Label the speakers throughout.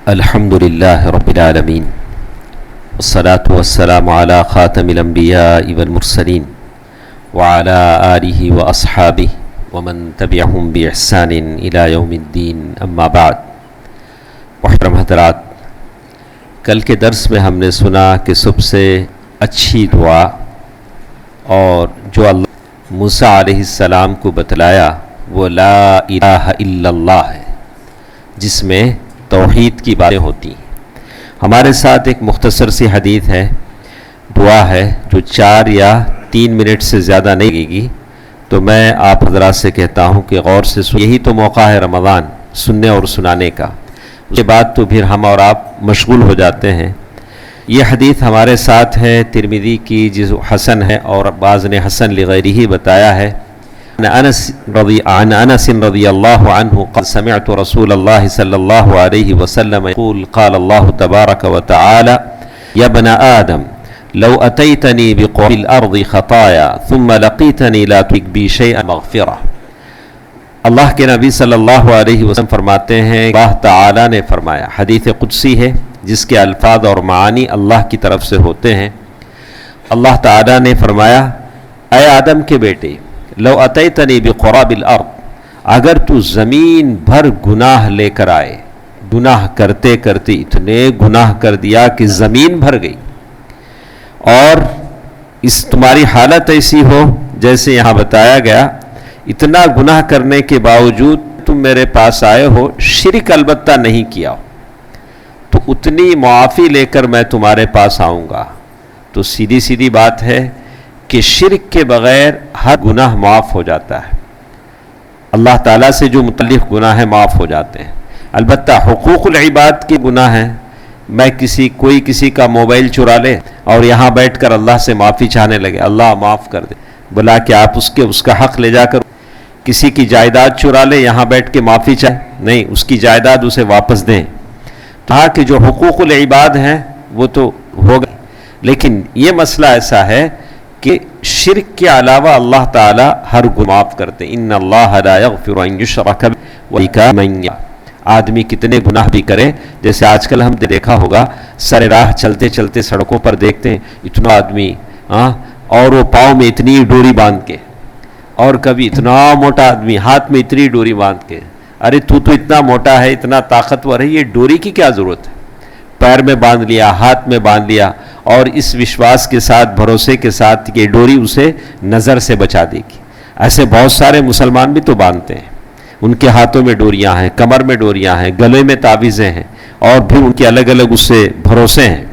Speaker 1: الحمد لله رب العالمين والصلاة والسلام على خاتم الأنبياء والمرسلين وعلى آله وأصحابه ومن تبعهم بإحسان إلى يوم الدين أما بعد. محترم حضرات، کل کے درس میں ہم نے سنا کہ سب سے اچھی دعا اور جو اللہ موسیٰ علیہ السلام کو بتلایا وہ لا الہ الا اللہ ہے، جس میں توحید کی باتیں ہوتی ہیں. ہمارے ساتھ ایک مختصر سی حدیث ہے، دعا ہے جو 4 یا 3 منٹ سے زیادہ نہیں لگے گی، تو میں آپ حضرات سے کہتا ہوں کہ غور سے یہی تو موقع ہے رمضان سننے اور سنانے کا. اس کے بعد تو پھر ہم اور آپ مشغول ہو جاتے ہیں. یہ حدیث ہمارے ساتھ ہے ترمذی کی، جو حسن ہے اور بعض نے حسن لغیرہ بتایا ہے. عن انس رضی اللہ عنہ قال سمعت رسول اللہ صلی اللہ علیہ وسلم يقول قال اللہ تبارک وتعالی یا ابن آدم لو اتیتنی بقرب الارض خطایا ثم لقیتنی لا تشرک بی شیئا مغفرہ. اللہ کے نبی صلی اللہ علیہ وسلم فرماتے ہیں، اللہ تعالی نے فرمایا، حدیث قدسی ہے جس کے الفاظ اور معانی اللہ کی طرف سے ہوتے ہیں. اللہ تعالی نے فرمایا، اے آدم کے بیٹے، لو اتیتنی بقراب الارض، اگر تو زمین بھر گناہ لے کر آئے، گناہ کرتے کرتے اتنے گناہ کر دیا کہ زمین بھر گئی، اور اس تمہاری حالت ایسی ہو جیسے یہاں بتایا گیا، اتنا گناہ کرنے کے باوجود تم میرے پاس آئے ہو، شرک البتہ نہیں کیا ہو، تو اتنی معافی لے کر میں تمہارے پاس آؤں گا. تو سیدھی سیدھی بات ہے کہ شرک کے بغیر ہر گناہ معاف ہو جاتا ہے. اللہ تعالیٰ سے جو متعلق گناہ ہیں معاف ہو جاتے ہیں. البتہ حقوق العباد کے گناہ ہیں، میں کوئی کسی کا موبائل چرا لے اور یہاں بیٹھ کر اللہ سے معافی چاہنے لگے، اللہ معاف کر دے، بلا کہ آپ اس کا حق لے جا کر کسی کی جائیداد چرا لے، یہاں بیٹھ کے معافی چاہے، نہیں، اس کی جائیداد اسے واپس دیں. کہا کہ جو حقوق العباد ہیں وہ تو ہوگا، لیکن یہ مسئلہ ایسا ہے کہ شرک کے علاوہ اللہ تعالیٰ ہر گناہ معاف کرتے. ان اللہ لا یغفر ان یشرک بہ ویغفر ما دون ذلک. آدمی کتنے گناہ بھی کرے، جیسے آج کل ہم نے دیکھا ہوگا سر راہ چلتے چلتے سڑکوں پر دیکھتے ہیں اتنا آدمی، اور وہ پاؤں میں اتنی ڈوری باندھ کے، اور کبھی اتنا موٹا آدمی ہاتھ میں اتنی ڈوری باندھ کے، ارے تو اتنا موٹا ہے، اتنا طاقتور ہے، یہ ڈوری کی کیا ضرورت ہے؟ پیر میں باندھ لیا، ہاتھ میں باندھ لیا، اور اس وشواس کے ساتھ، بھروسے کے ساتھ کہ ڈوری اسے نظر سے بچا دے گی. ایسے بہت سارے مسلمان بھی تو باندھتے ہیں، ان کے ہاتھوں میں ڈوریاں ہیں، کمر میں ڈوریاں ہیں، گلے میں تعویذیں ہیں، اور بھی ان کے الگ الگ اس سے بھروسے ہیں.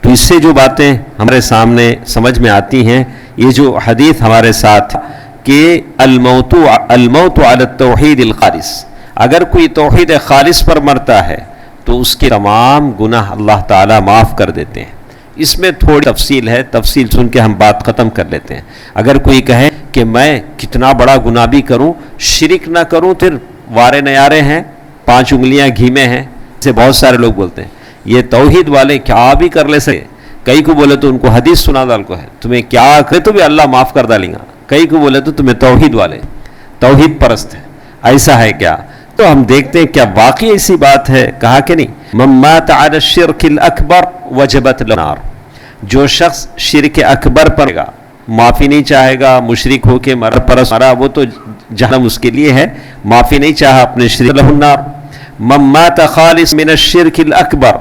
Speaker 1: تو اس سے جو باتیں ہمارے سامنے سمجھ میں آتی ہیں، یہ جو حدیث ہمارے ساتھ کہ الموت علی التوحید الخالص، اگر کوئی توحید خالص پر مرتا ہے تو اس کے تمام گناہ اللہ تعالیٰ معاف کر دیتے ہیں. اس میں تھوڑی تفصیل ہے، تفصیل سن کے ہم بات ختم کر لیتے ہیں. اگر کوئی کہے کہ میں کتنا بڑا گناہ بھی کروں، شرک نہ کروں، پھر وارے نیارے ہیں، 5 انگلیاں گھی میں ہیں، اسے بہت سارے لوگ بولتے ہیں یہ توحید والے کیا بھی کر لے سکے. کئی کو بولے تو ان کو حدیث سنا ڈال کو ہے، تمہیں کیا کرے تو بھی اللہ معاف کر ڈالیں گا. کئی کو بولے تو تمہیں توحید والے، توحید پرست ہے، ایسا ہے کیا؟ تو ہم دیکھتے ہیں کیا واقعی ایسی بات ہے. کہا کہ نہیں، من مات علی الشرک الاکبر وجبت له النار، جو شخص شرک اکبر پر گا، معافی نہیں چاہے گا، مشرک ہو کے مرا، وہ تو جہنم اس کے لیے ہے، معافی نہیں چاہا اپنے شرک، له النار. من مات خالص من الشرک الاکبر،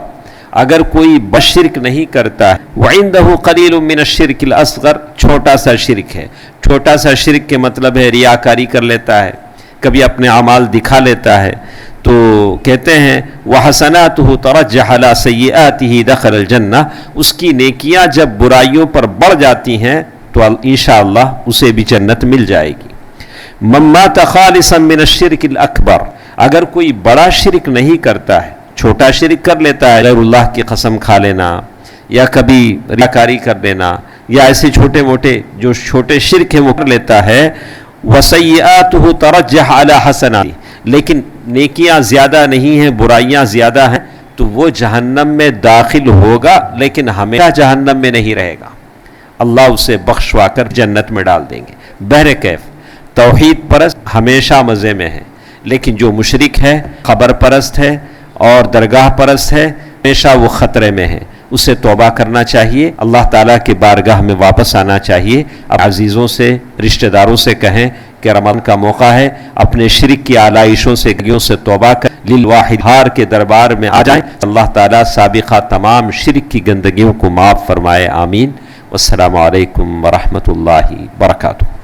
Speaker 1: اگر کوئی بشرک نہیں کرتا ہے، وعنده قلیل من الشرک الاصغر، چھوٹا سا شرک ہے. چھوٹا سا شرک کے مطلب ہے ریاکاری کر لیتا ہے، کبھی اپنے اعمال دکھا لیتا ہے. تو کہتے ہیں وَحَسَنَاتُهُ تَرَجَّحَ عَلَىٰ سَيِّئَاتِهِ دَخَلَ الْجَنَّةِ، اس کی نیکیاں جب برائیوں پر بڑھ جاتی ہیں تو انشاءاللہ اسے بھی جنت مل جائے گی. مَن مَاتَ خَالِصًا مِنَ الشِّرْكِ الْأَكْبَرِ، اگر کوئی بڑا شرک نہیں کرتا ہے، چھوٹا شرک کر لیتا ہے، غیر اللہ کی قسم کھا لینا، یا کبھی ریاکاری کر لینا، یا ایسے چھوٹے موٹے جو چھوٹے شرک ہیں وہ کر لیتا ہے، وَسَيِّئَاتُهُ تَرَجَّحَ عَلَىٰ حَسَنَاتِهِ، لیکن نیکیاں زیادہ نہیں ہیں، برائیاں زیادہ ہیں، تو وہ جہنم میں داخل ہوگا، لیکن ہمیشہ جہنم میں نہیں رہے گا. اللہ اسے بخشوا کر جنت میں ڈال دیں گے. بہرکیف توحید پرست ہمیشہ مزے میں ہے، لیکن جو مشرک ہے، خبر پرست ہے، اور درگاہ پرست ہے، ہمیشہ وہ خطرے میں ہے، اسے توبہ کرنا چاہیے، اللہ تعالیٰ کی بارگاہ میں واپس آنا چاہیے۔ اب عزیزوں سے، رشتہ داروں سے کہیں کہ رمضان کا موقع ہے، اپنے شرک کی آلائشوں سے گیوں سے توبہ کر للواحد ہار کے دربار میں آ جائیں، اللہ تعالیٰ سابقہ تمام شرک کی گندگیوں کو معاف فرمائے، آمین۔ والسلام علیکم ورحمۃ اللہ وبرکاتہ۔